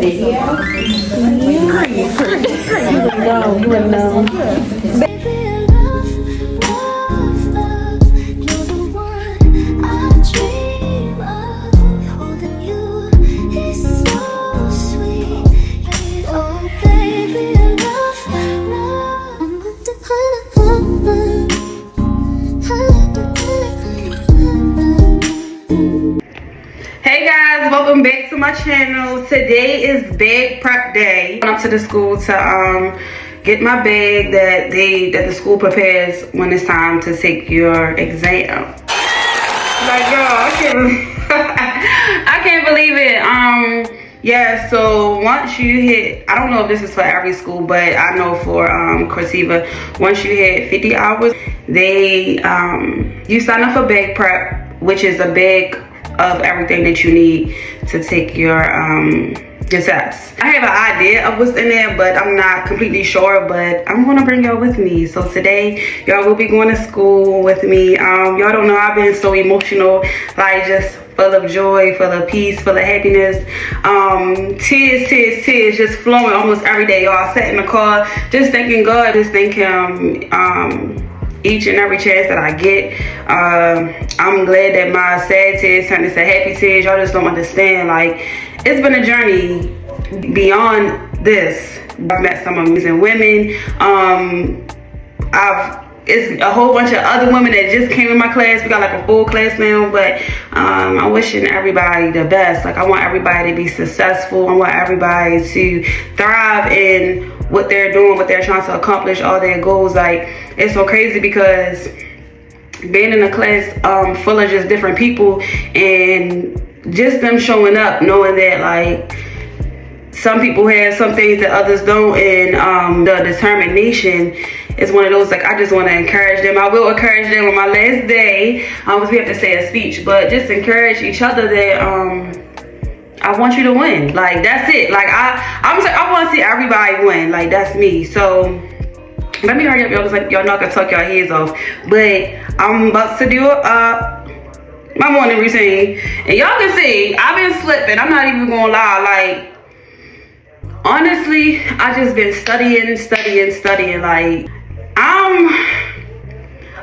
Hey guys, welcome back to my channel. Today is bag prep day. I went up to the school to get my bag that the school prepares when it's time to take your exam. Like, y'all, I can't believe it. Yeah, so once you hit, I don't know if this is for every school, but I know for Corsiva, once you hit 50 hours, they you sign up for bag prep, which is a bag of everything that you need to take your test. I have an idea of what's in there, but I'm not completely sure, but I'm gonna bring y'all with me. So today y'all will be going to school with me. Y'all don't know, I've been so emotional, like just full of joy, full of peace, full of happiness. Tears just flowing almost every day. Y'all, I sat in the car just thanking God, just thanking him each and every chance that I get. I'm glad that my sad tears turned into happy tears. Y'all just don't understand. Like, it's been a journey beyond this. I've met some amazing women. It's a whole bunch of other women that just came in my class. We got like a full class now, but I'm wishing everybody the best. Like, I want everybody to be successful. I want everybody to thrive in what they're doing, what they're trying to accomplish, all their goals. Like, it's so crazy because being in a class full of just different people and just them showing up, knowing that like some people have some things that others don't, and the determination is one of those, like, I just want to encourage them. I will encourage them on my last day, because we have to say a speech, but just encourage each other that I want you to win. Like, that's it. Like, I want to see everybody win. Like, that's me. So let me hurry up, y'all, because like y'all not gonna tuck your heads off. But I'm about to do my morning routine, and y'all can see I've been slipping. I'm not even gonna lie. Like, honestly, I just been studying. Like,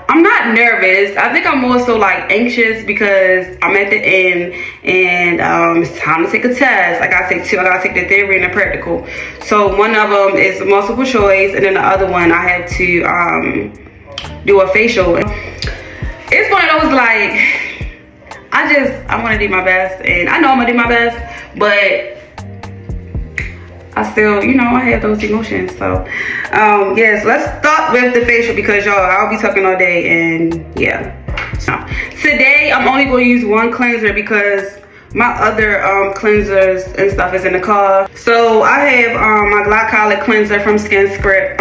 I'm not nervous. I think I'm more so like anxious because I'm at the end and it's time to take a test. I gotta take two. I gotta take the theory and the practical. So one of them is multiple choice, and then the other one I have to do a facial. It's one of those, like, I want to do my best, and I know I'm gonna do my best, but I still, you know, I have those emotions. So yes, let's start with the facial because y'all, I'll be talking all day, and yeah. So today I'm only going to use one cleanser because my other cleansers and stuff is in the car. So I have my glycolic cleanser from Skin Script.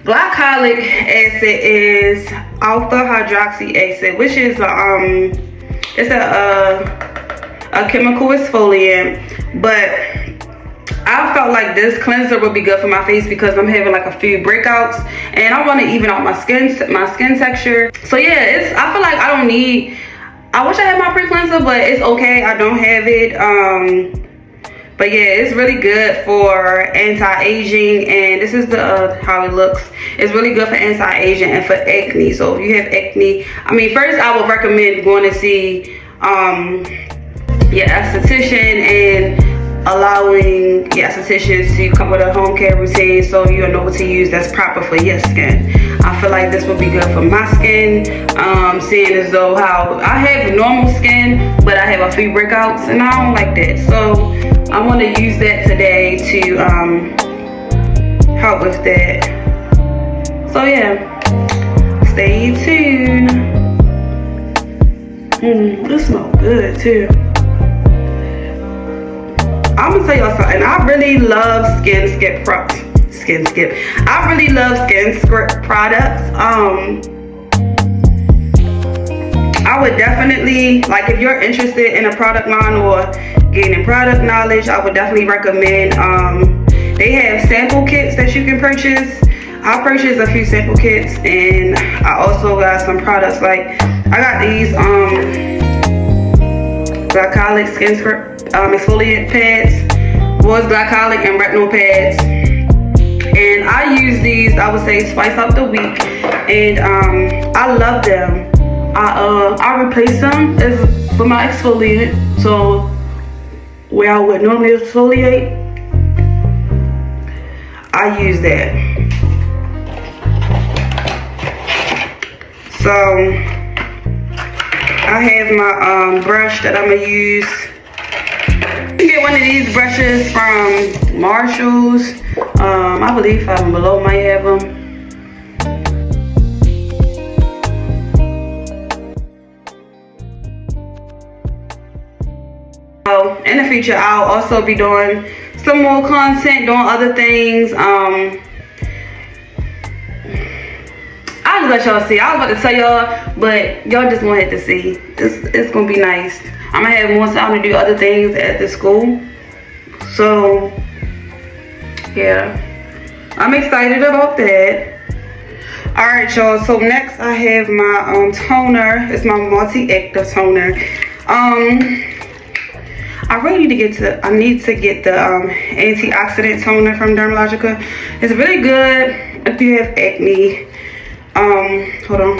Glycolic acid is alpha hydroxy acid, which is it's a chemical exfoliant, but I felt like this cleanser would be good for my face because I'm having like a few breakouts and I want to even out my skin texture. So yeah, I feel like I don't need, I wish I had my pre-cleanser, but it's okay, I don't have it. But yeah, it's really good for anti-aging, and this is the how it looks. It's really good for anti-aging and for acne. So if you have acne, I mean, first I would recommend going to see your esthetician and allowing your esthetician to come with a home care routine so you know what to use that's proper for your skin. I feel like this would be good for my skin, seeing as though how I have normal skin, but I have a few breakouts and I don't like that. So I want to use that today to help with that. So yeah, stay tuned. This smells good too. I'm gonna tell y'all something. I really love Skin Script products. I would definitely, like, if you're interested in a product line or gaining product knowledge, I would definitely recommend, they have sample kits that you can purchase. I purchased a few sample kits, and I also got some products. Like, I got these glycolic Skin Script exfoliant pads. was glycolic and retinol pads. And I use these, I would say, twice out the week. And I love them. I replace them with my exfoliant. So where I would normally exfoliate, I use that. So I have my brush that I'm gonna use. You can get one of these brushes from Marshall's. I believe Five and Below might have them. So in the future, I'll also be doing some more content, doing other things. I'll let y'all see. I was about to tell y'all, but y'all just gonna have to see. It's gonna be nice. I'm gonna have more time to do other things at the school. So yeah, I'm excited about that. All right, y'all. So next I have my toner. It's my multi-active toner. I really need to get the antioxidant toner from Dermalogica. It's really good if you have acne. Hold on.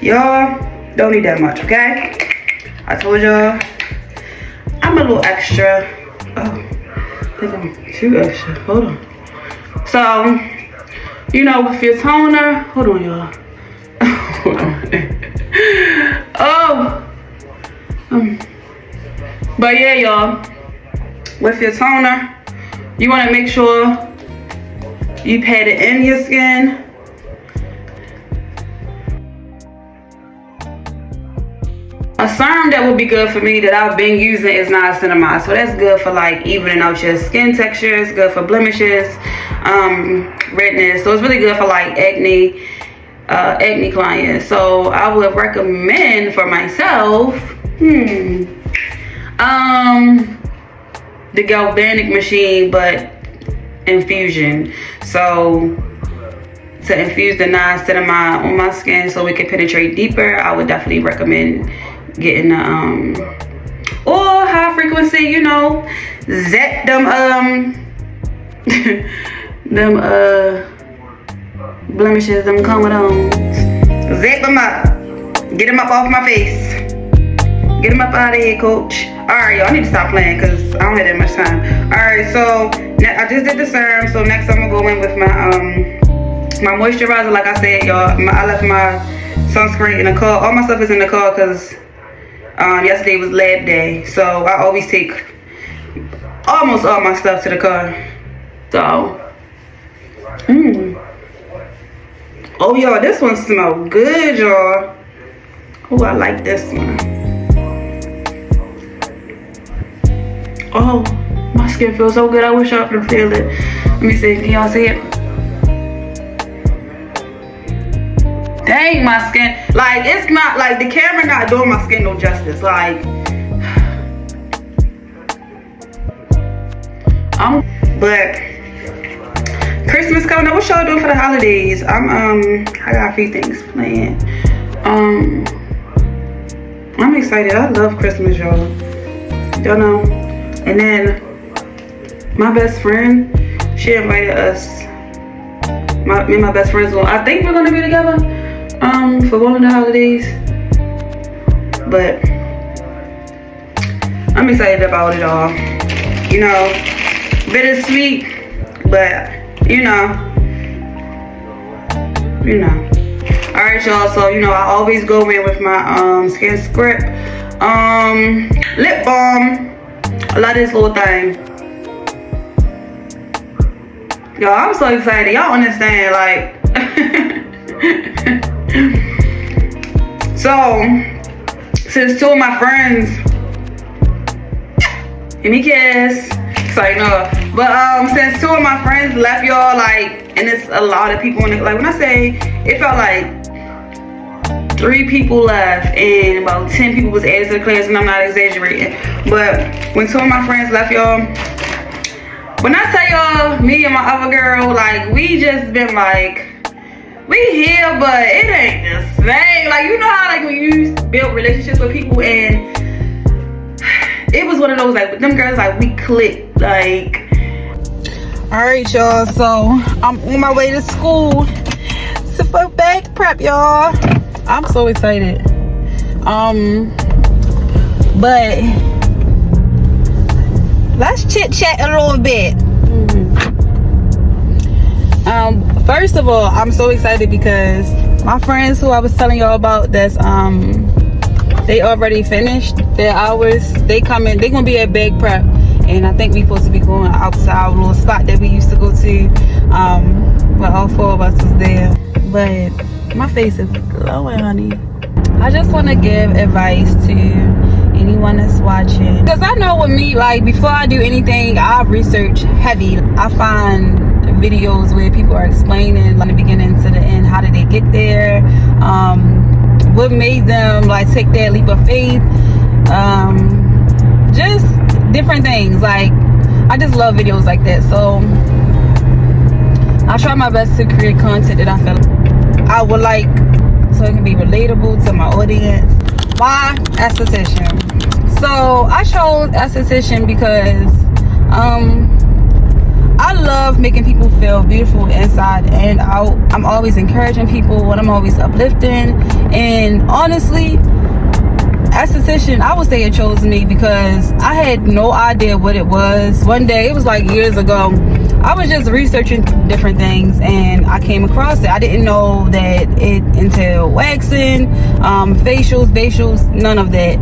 Y'all don't need that much, okay? I told y'all I'm a little extra. Oh, I think I'm too extra. Hold on. So, you know, with your toner, hold on, y'all. Hold on. But yeah, y'all, with your toner, you want to make sure you pat it in your skin. A serum that would be good for me that I've been using is niacinamide. So that's good for like evening out your skin texture. It's good for blemishes, redness. So it's really good for like acne clients. So I would recommend for myself the galvanic machine, but infusion. So to infuse the niacinamide on my skin so it can penetrate deeper, I would definitely recommend getting the or high frequency, you know, zap them blemishes, them comedones. Zap them up. Get them up off my face. Get them up out of here, coach. Alright, y'all, I need to stop playing because I don't have that much time. Alright, so I just did the serum. So next I'm gonna go in with my moisturizer. Like I said, y'all, I left my sunscreen in the car. All my stuff is in the car because yesterday was lab day. So I always take almost all my stuff to the car. So oh, y'all, this one smells good, y'all. Oh, I like this one. Oh, my skin feels so good. I wish y'all could feel it. Let me see. Can y'all see it? Dang, my skin. Like, it's not, like, the camera not doing my skin no justice. Like, but Christmas coming up. What y'all doing for the holidays? I got a few things planned. I'm excited. I love Christmas, y'all. Y'all know. And then my best friend, she invited us. Me and my best friends. I think we're gonna be together for one of the holidays. But I'm excited about it all. You know, bittersweet, but you know. Alright, y'all, so you know I always go in with my Skin Script lip balm. I love this little thing. Y'all, I'm so excited. Y'all understand, like so since two of my friends, give me kiss. Sorry, no. But since two of my friends left, y'all, like, and it's a lot of people in it. Like when I say it felt like 3 people left and about 10 people was added to the class, and I'm not exaggerating. But when two of my friends left, y'all, when I tell y'all, me and my other girl, like, we just been like, we here, but it ain't the same. Like, you know how, like, when you build relationships with people and it was one of those, like, them girls, like, we clicked, like. All right, y'all, so I'm on my way to school to for back prep, y'all. I'm so excited. But let's chit chat a little bit. First of all, I'm so excited because my friends who I was telling y'all about, that's they already finished their hours. They gonna be at big prep, and I think we supposed to be going outside a little spot that we used to go to, but all 4 of us was there. But my face is glowing, honey. I just want to give advice to anyone that's watching, because I know with me, like, before I do anything, I research heavy. I find videos where people are explaining from the beginning to the end, how did they get there, what made them like take that leap of faith, just different things. Like, I just love videos like that, so I try my best to create content that I feel I would like, so it can be relatable to my audience. Why esthetician? So I chose esthetician because I love making people feel beautiful inside and out. I'm always encouraging people and I'm always uplifting. And honestly, esthetician, I would say it chose me because I had no idea what it was. One day, it was like years ago, I was just researching different things and I came across it. I didn't know that it entailed waxing, facials, none of that.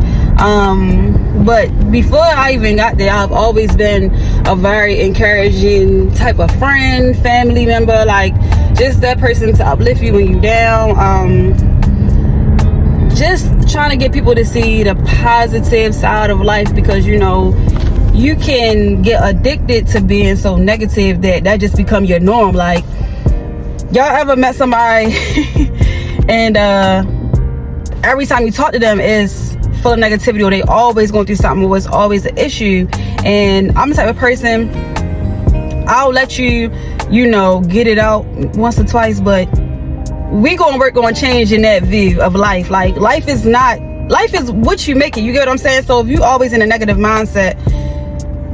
But before I even got there, I've always been a very encouraging type of friend, family member, like just that person to uplift you when you're down. Just trying to get people to see the positive side of life, because you know, you can get addicted to being so negative that just become your norm. Like, y'all ever met somebody and every time you talk to them is full of negativity, or they always going through something, or it's always an issue? And I'm the type of person, I'll let you know, get it out once or twice, but we gonna work on changing that view of life. Like, life is what you make it, you get what I'm saying? So if you always in a negative mindset,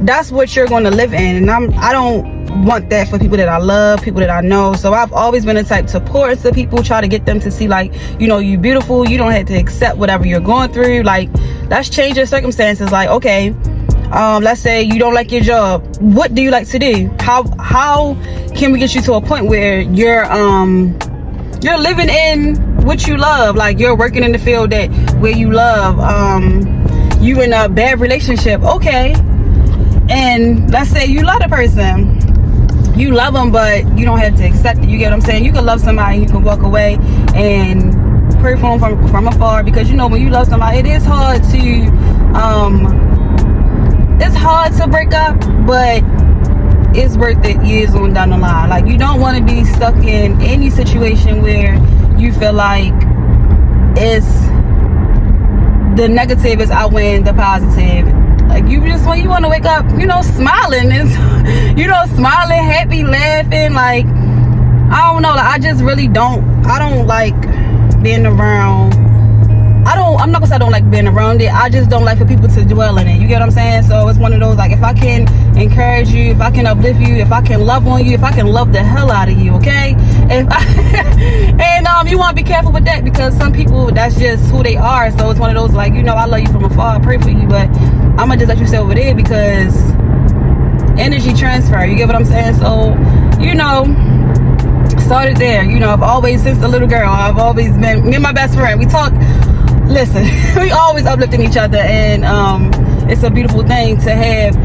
that's what you're going to live in. And I don't want that for people that I love, people that I know. So I've always been the type to pour into people, try to get them to see, like, you know, you're beautiful, you don't have to accept whatever you're going through. Like, that's change your circumstances. Like, okay, let's say you don't like your job, what do you like to do? How can we get you to a point where you're living in what you love? Like, you're working in the field where you love. You in a bad relationship, okay, and let's say you love the person, you love them, but you don't have to accept it, you get what I'm saying? You can love somebody, you can walk away and pray for them from afar, because you know, when you love somebody, it is hard to break up, but it's worth it years on down the line. Like, you don't want to be stuck in any situation where you feel like it's the negative is outweighing the positive. Like, you want to wake up, you know, smiling, and you know, smiling, happy, laughing. Like, I don't know, like, I don't like being around, I'm not gonna say I don't like being around it, I just don't like for people to dwell in it, you get what I'm saying? So it's one of those, like, if I can encourage you, if I can uplift you, if I can love on you, if I can love the hell out of you, okay? And you want to be careful with that, because some people, that's just who they are. So it's one of those, like, you know, I love you from afar, I pray for you, but I'm gonna just let you stay over there, because energy transfer, you get what I'm saying? So, you know, started there. You know, I've always, since a little girl, I've always been, me and my best friend, we talk, listen, we always uplifting each other, and it's a beautiful thing to have,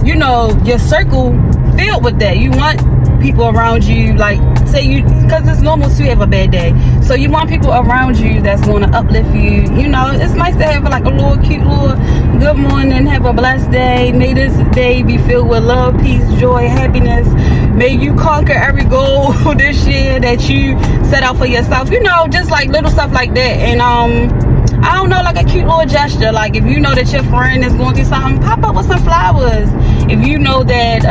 you know, your circle filled with that. You want people around you, like, say you, because it's normal to have a bad day, so you want people around you that's going to uplift you. You know, it's nice to have like a little cute little good morning, have a blessed day, may this day be filled with love, peace, joy, happiness, may you conquer every goal this year that you set out for yourself. You know, just like little stuff like that. And I don't know, like a cute little gesture. Like, if you know that your friend is going through something, pop up with some flowers. If you know that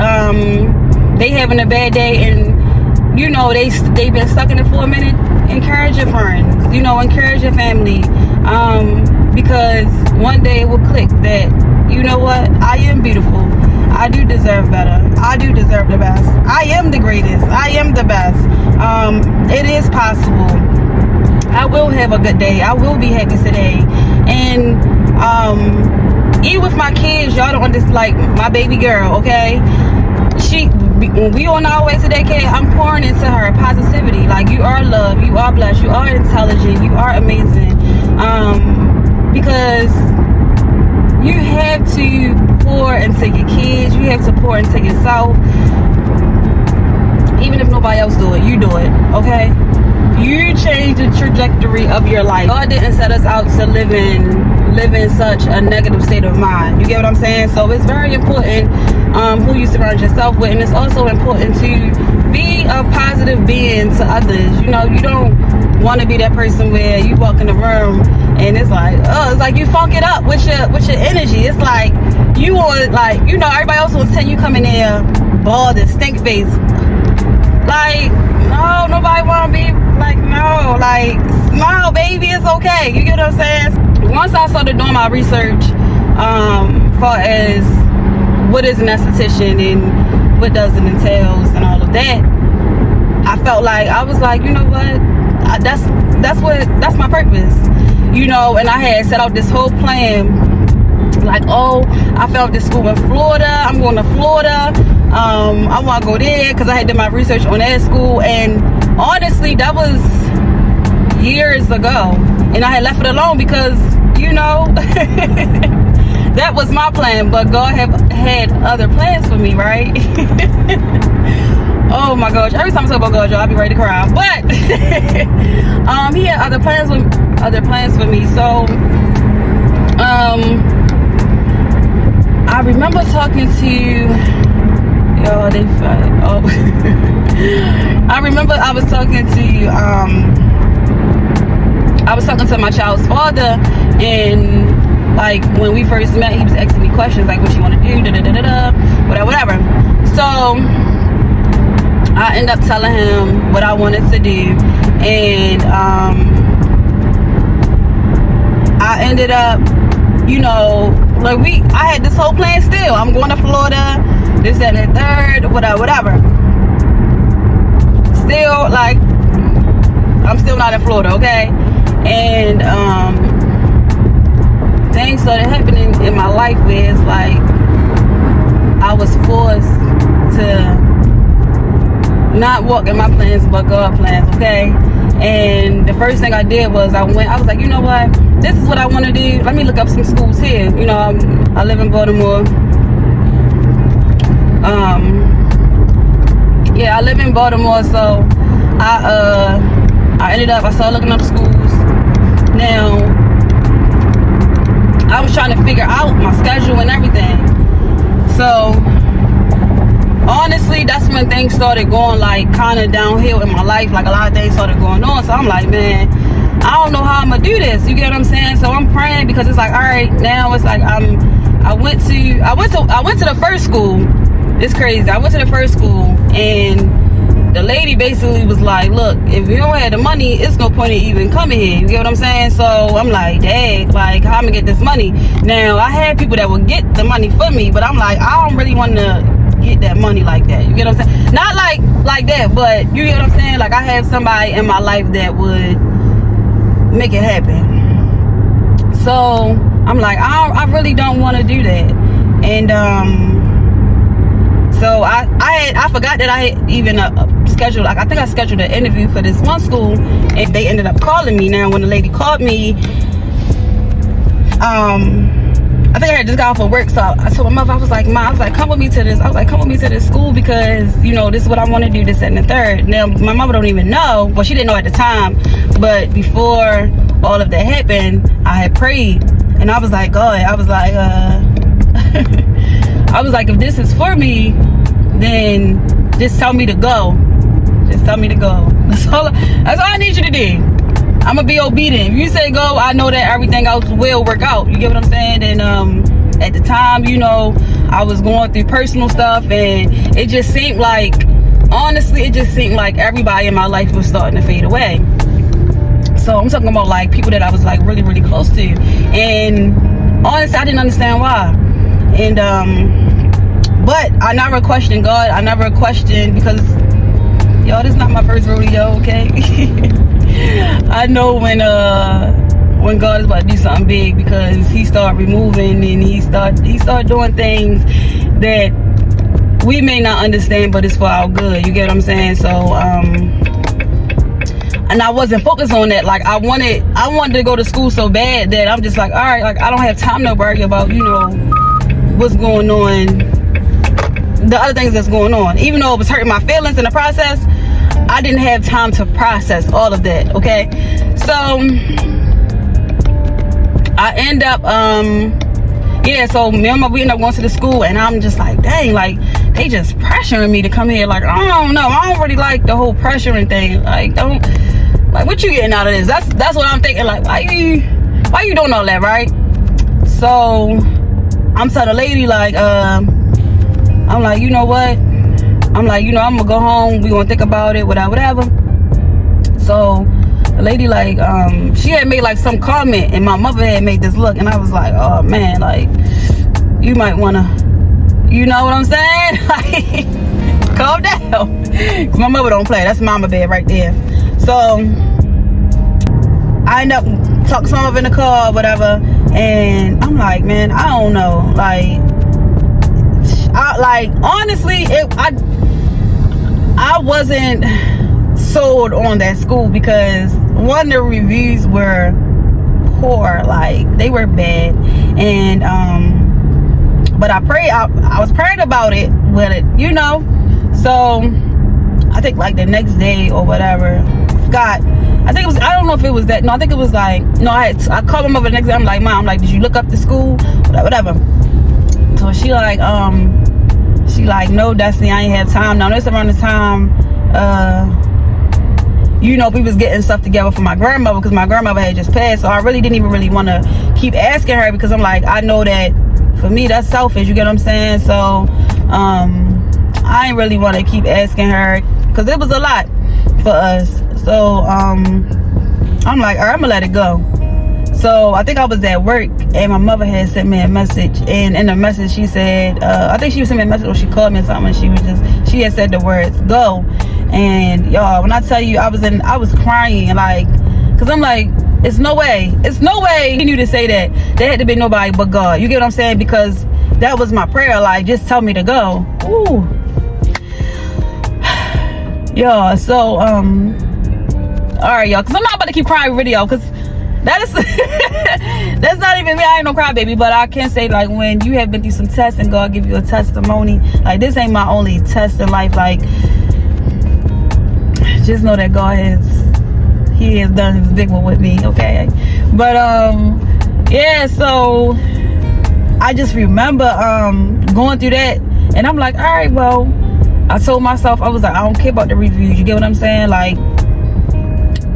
they having a bad day and you know they've been stuck in it for a minute, encourage your friends, you know, encourage your family, because one day it will click that, you know what? I am beautiful. I do deserve better. I do deserve the best. I am the greatest. I am the best. It is possible. I will have a good day. I will be happy today. And even with my kids, y'all don't understand, like my baby girl, okay? When we on our way to daycare, I'm pouring into her positivity. Like, you are loved, you are blessed, you are intelligent, you are amazing. Because you have to pour into your kids, you have to pour into yourself. Even if nobody else do it, you do it, okay? You change the trajectory of your life. God didn't set us out to live in such a negative state of mind. You get what I'm saying? So it's very important who you surround yourself with, and it's also important to be a positive being to others. You know, you don't want to be that person where you walk in the room and it's like you funk it up with your energy. It's like you want, like, you know, everybody else will tell you come in there bald and stink face. Like, no, nobody want to be like, no, like, smile, baby, it's okay. You get what I'm saying? Once I started doing my research, far as what is an esthetician and what does it entails and all of that, I felt like, I was like, you know what? That's my purpose. You know, and I had set out this whole plan. Like, oh, I found this school in Florida. I'm going to Florida. I want to go there because I had done my research on that school. And honestly, that was years ago. And I had left it alone because, you know, that was my plan. But God had other plans for me, right? Oh my gosh. Every time I talk about God, y'all, I'll be ready to cry. But he had other plans for me. So I remember talking to I remember I was talking to my child's father, and like when we first met, he was asking me questions like, what you want to do, whatever. So I ended up telling him what I wanted to do, and I ended up, you know, like I had this whole plan still. I'm going to Florida, this, that, and the third, whatever. Still, like, I'm still not in Florida, okay? And things started happening in my life where it's like I was forced to not walk in my plans but God plans, okay? And the first thing I did was I was like, you know what, this is what I want to do. Let me look up some schools here. You know, I live in Baltimore. I live in Baltimore, so I started looking up schools. Now I was trying to figure out my schedule and everything. So honestly, that's when things started going like kind of downhill in my life. Like a lot of things started going on. So I'm like, man, I don't know how I'm gonna do this. You get what I'm saying? So I'm praying, because it's like, all right, now it's like I went to the first school. It's crazy. I went to the first school, and the lady basically was like, look, if you don't have the money, it's no point in even coming here. You get what I'm saying? So I'm like, dang, like, how I'm gonna get this money? Now I had people that would get the money for me, but I'm like, I don't really want to get that money like that. You get what I'm saying? Not like that, but you get what I'm saying? Like, I have somebody in my life that would make it happen. So I'm like, I really don't want to do that. And so I forgot that I had even scheduled, like, I think I scheduled an interview for this one school, and they ended up calling me. Now when the lady called me, I think I had just got off of work, so I told my mother, I was like, come with me to this. I was like, come with me to this school, because, you know, this is what I want to do, this and the third. Now my mother don't even know, well, she didn't know at the time, but before all of that happened, I had prayed, and I was like, God, I was like, if this is for me, then just tell me to go. Just tell me to go. That's all I need you to do. I'm gonna be obedient. If you say go, I know that everything else will work out. You get what I'm saying? And at the time, you know, I was going through personal stuff, and it just seemed like, honestly, it just seemed like everybody in my life was starting to fade away. So I'm talking about like people that I was like really, really close to. And honestly, I didn't understand why. And but I never questioned God. I never questioned, because y'all, this is not my first rodeo, okay? I know when God is about to do something big, because he started removing, and he started doing things that we may not understand, but it's for our good. You get what I'm saying? So and I wasn't focused on that. Like I wanted to go to school so bad that I'm just like, all right, like I don't have time to worry about, you know, what's going on, the other things that's going on. Even though it was hurting my feelings in the process, I didn't have time to process all of that. Okay, so I end up so me and we end up going to the school, and I'm just like, dang, like they just pressuring me to come here. Like, I don't know, I don't really like the whole pressuring thing. Like, what you getting out of this? That's what I'm thinking. Like, why you doing all that, right? So I'm telling the lady, like, I'm like, you know what? I'm like, you know, I'm gonna go home. We gonna think about it, whatever. So the lady, like, she had made like some comment, and my mother had made this look, and I was like, oh man, like, you might wanna, you know what I'm saying? Like, calm down. Cause my mother don't play. That's mama bed right there. So I end up talking to my mother in the car, whatever, and I'm like, man, I don't know, like honestly, I wasn't sold on that school, because one, the reviews were poor, like they were bad, and but I was praying about it with it, you know. So I think like the next day or whatever, I think it was, I don't know if it was that, no, I think it was like, no, I called my mother the next day. I'm like, Mom, I'm like, did you look up the school, whatever? So she like, no, Destiny, I ain't have time. Now this around the time, you know, we was getting stuff together for my grandmother, because my grandmother had just passed. So I really didn't even really want to keep asking her, because I'm like, I know that for me that's selfish, you get what I'm saying? So I ain't really want to keep asking her, because it was a lot for us. So I'm like, all right, I'm gonna let it go. So I think I was at work, and my mother had sent me a message, and in the message she said, I think she was sending me a message, or she called me or something, and she had said the words go. And y'all, when I tell you, I was crying, like, cause I'm like, it's no way he knew to say that. There had to be nobody but God. You get what I'm saying? Because that was my prayer, like, just tell me to go. Ooh. Y'all, so all right, y'all, cause I'm not about to keep crying video, cause that's not even me. I ain't no crybaby, but I can say, like, when you have been through some tests and God give you a testimony, like, this ain't my only test in life. Like, just know that God has done his big one with me, okay? But yeah, so I just remember going through that, and I'm like, all right, well, I told myself, I was like, I don't care about the reviews, you get what I'm saying? Like,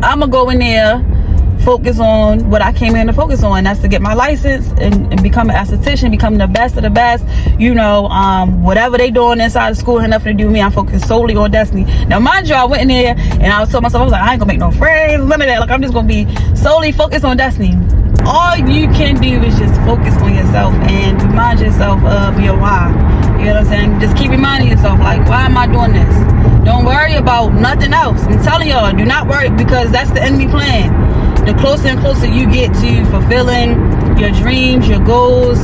I'm gonna go in there, focus on what I came in to focus on. That's to get my license and become an esthetician, become the best of the best. You know, whatever they doing inside the school had nothing to do with me. I'm focused solely on Destiny. Now, mind you, I went in there and I told myself, I was like, I ain't gonna make no friends, none of that. Like, I'm just gonna be solely focused on Destiny. All you can do is just focus on yourself and remind yourself of your why. You know what I'm saying? Just keep reminding yourself, like, why am I doing this? Don't worry about nothing else. I'm telling y'all, do not worry, because that's the enemy plan. The closer and closer you get to fulfilling your dreams, your goals,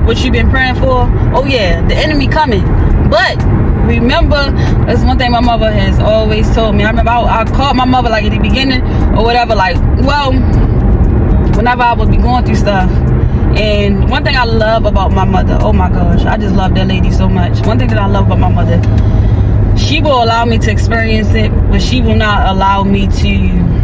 what you've been praying for, oh yeah, the enemy coming. But remember, that's one thing my mother has always told me. I remember I called my mother, like, at the beginning or whatever, like, well, whenever I would be going through stuff. And one thing I love about my mother, oh my gosh, I just love that lady so much. One thing that I love about my mother, she will allow me to experience it, but she will not allow me to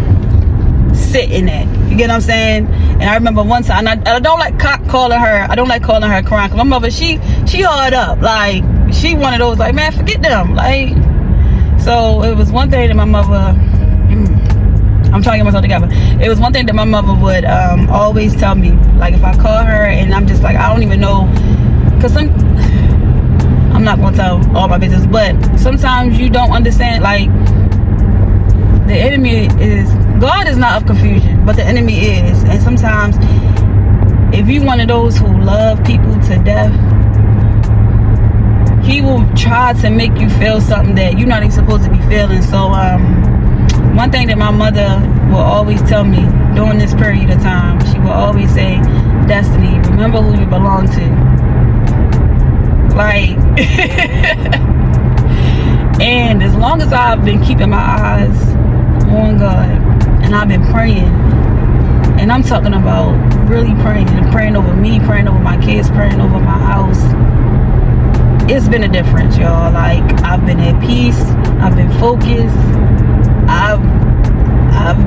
sit in it. You get what I'm saying? And I remember one time, and I don't like calling her crying, because my mother, she hard up, like, she one of those, like, man, forget them, like. So it was one thing that my mother, I'm trying to get myself together. It was one thing that my mother would always tell me, like, if I call her and I'm just like, I don't even know, because I'm not gonna tell all my business, but sometimes you don't understand, like, the enemy is, God is not of confusion, but the enemy is. And sometimes, if you one of those who love people to death, try to make you feel something that you're not even supposed to be feeling. So one thing that my mother will always tell me during this period of time, she will always say, Destiny, remember who you belong to. Like and as long as I've been keeping my eyes on God and I've been praying, and I'm talking about really praying and praying over me, praying over my kids, praying over my house, it's been a difference, y'all. Like, I've been at peace, I've been focused, I've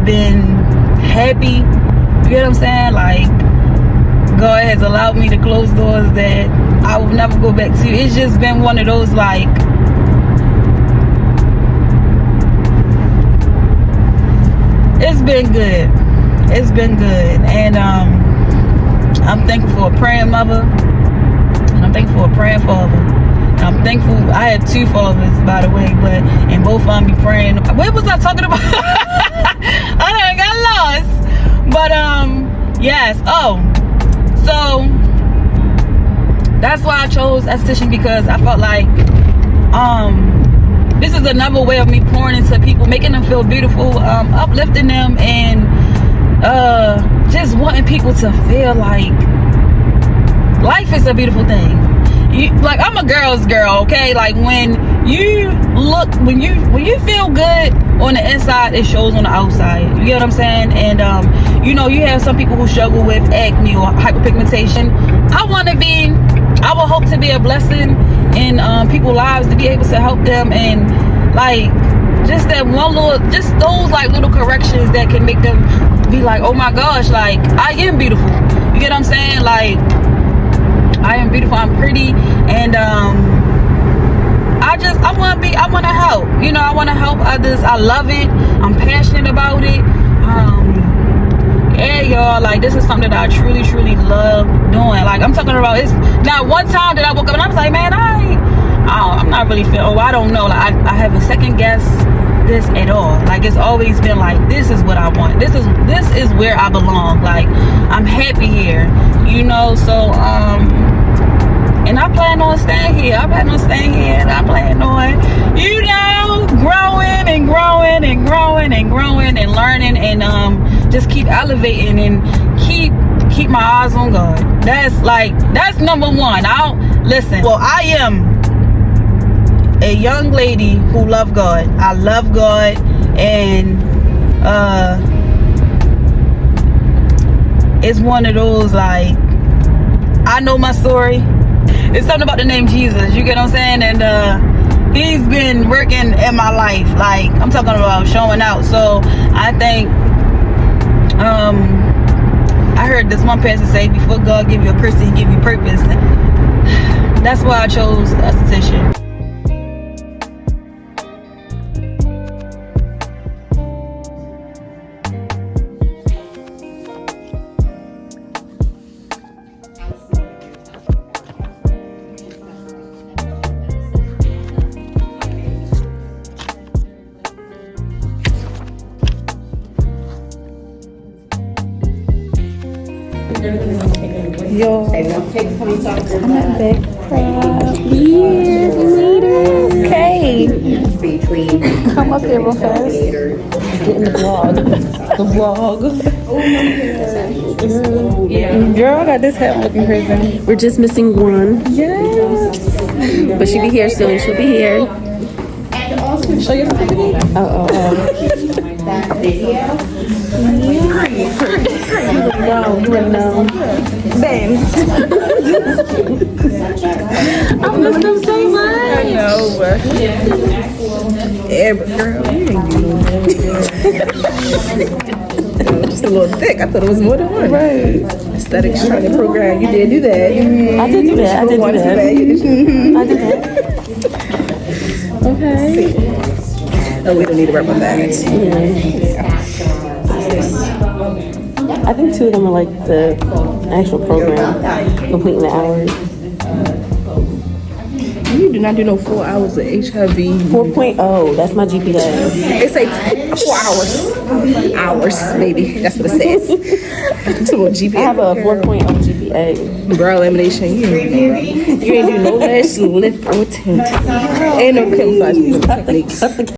been happy. You get what I'm saying? Like, God has allowed me to close doors that I will never go back to. It's just been one of those, like, it's been good. It's been good. And I'm thankful for a praying mother, and I'm thankful for a praying father. And I'm thankful, I have 2 fathers, by the way, and both of them be praying. What was I talking about? I done got lost. But yes. Oh, so that's why I chose esthetician, because I felt like this is another way of me pouring into people, making them feel beautiful, uplifting them, and just wanting people to feel like life is a beautiful thing. Like, I'm a girl's girl, okay? Like, when you feel good on the inside, it shows on the outside. You get what I'm saying? And you know, you have some people who struggle with acne or hyperpigmentation. I would hope to be a blessing in people's lives, to be able to help them, and like just that one little, just those like little corrections that can make them be like, oh my gosh, like, I am beautiful. You get what I'm saying? Like, I am beautiful, I'm pretty, and I want to help. You know, I want to help others. I love it. I'm passionate about it. Yeah, y'all, like, this is something that I truly, truly love doing. Like, I'm talking about, it's not one time that I woke up and I was like, man, I'm not really feeling, I don't know. Like, I haven't second guessed this at all. Like, it's always been like, this is what I want. This is where I belong. Like, I'm happy here, you know. So and I plan on staying here. And I plan on, you know, growing and growing and growing and growing and learning, and just keep elevating and keep my eyes on God. That's number one. I am a young lady who love God. I love God, and it's one of those, like, I know my story. It's something about the name Jesus, you get what I'm saying? And he's been working in my life. Like, I'm talking about showing out. So I think I heard this one pastor say, before God give you a person, he give you purpose. That's why I chose esthetician. Yo, I'm at Big Weird. Okay. Come up here real fast. Get in the vlog. Girl, I got this hat looking crazy. We're just missing one. Yes. But she'll be here soon. She'll be here. Show your certificate. That video. You wouldn't know. Thanks. I miss them so much. I know, but yeah, but girl, you ain't just a little thick. I thought it was more than one. Right. Aesthetics training program. You did do that. I did do that. Okay. Oh, we don't need to rub my bags. I think 2 of them are like the actual program, completing the hours. You did not do no 4 hours of HIV. 4.0. That's my GPA. It say 4 hours. Hours, maybe. That's what it says. So GPA. I have a 4.0 GPA. Brow lamination. You ain't do no lash lift or tint. Ain't no chemicals techniques.